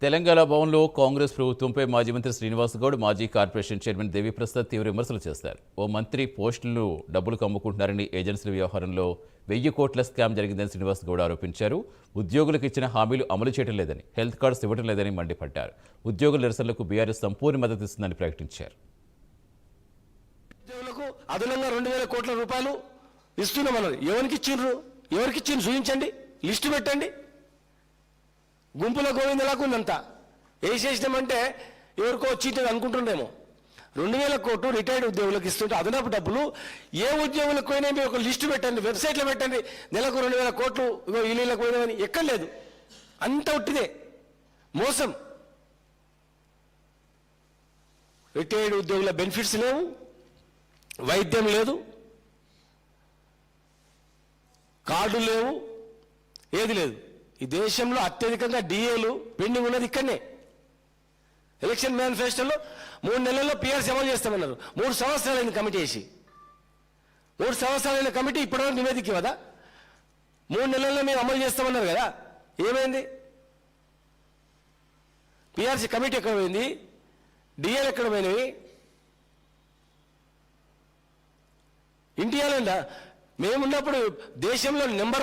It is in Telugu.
తెలంగాణ భవన్లో కాంగ్రెస్ ప్రభుత్వంపై మాజీ మంత్రి శ్రీనివాస్ గౌడ్, మాజీ కార్పొరేషన్ చైర్మన్ దేవిప్రసాద్ తీవ్ర విమర్శలు చేశారు. ఓ మంత్రి పోస్టులను డబ్బులు కమ్ముకుంటున్నారని ఏజెన్సీల వ్యవహారంలో 1000 కోట్ల స్కామ్ జరిగిందని శ్రీనివాస్ గౌడ్ ఆరోపించారు. ఉద్యోగులకు ఇచ్చిన హామీలు అమలు చేయడం లేదని, హెల్త్ కార్డ్స్ ఇవ్వడం లేదని మండిపడ్డారు. ఉద్యోగుల నిరసనలకు బీఆర్ఎస్ సంపూర్ణ మద్దతు ఇస్తుందని ప్రకటించారు. ఉద్యోగులకు అదనంగా 2000 కోట్ల రూపాయలు ఇస్తున్నామన్నారు. ఎవరికి ఇచ్చిండ్రు చూపించండి, లిస్టు పెట్టండి. గుంపుల గోవిందలాగా ఉందంతా వేసేసినామంటే ఎవరికో చీటది అనుకుంటుండేమో. 2000 కోట్లు రిటైర్డ్ ఉద్యోగులకు ఇస్తుంటే అదనపు డబ్బులు ఏ ఉద్యోగులకు పోయినా మీరు ఒక లిస్టు పెట్టండి, వెబ్సైట్లో పెట్టండి. నెలకు 2000 కోట్లు ఇళ్ళకి పోయినామని ఎక్కడ లేదు. అంత ఉట్టిదే, మోసం. రిటైర్డ్ ఉద్యోగుల బెనిఫిట్స్ లేవు, వైద్యం లేదు, కార్డు లేవు, ఏది లేదు. ఈ దేశంలో అత్యధికంగా డిఏలు పెండింగ్ ఉన్నది ఇక్కడనే. ఎలక్షన్ మేనిఫెస్టోలో 3 నెలల్లో పిఆర్సీ అమలు చేస్తామన్నారు. 3 సంవత్సరాలైన కమిటీ వేసి 3 సంవత్సరాలైన కమిటీ ఇప్పటివరకు నివేదిక ఇవ్వదా? 3 నెలల్లో మేము అమలు చేస్తామన్నారు కదా, ఏమైంది? పిఆర్సీ కమిటీ ఎక్కడ పోయింది? డిఏలు ఎక్కడ పోయినవి? ఇండియాలో మేమున్నప్పుడు దేశంలో నెంబర్ 1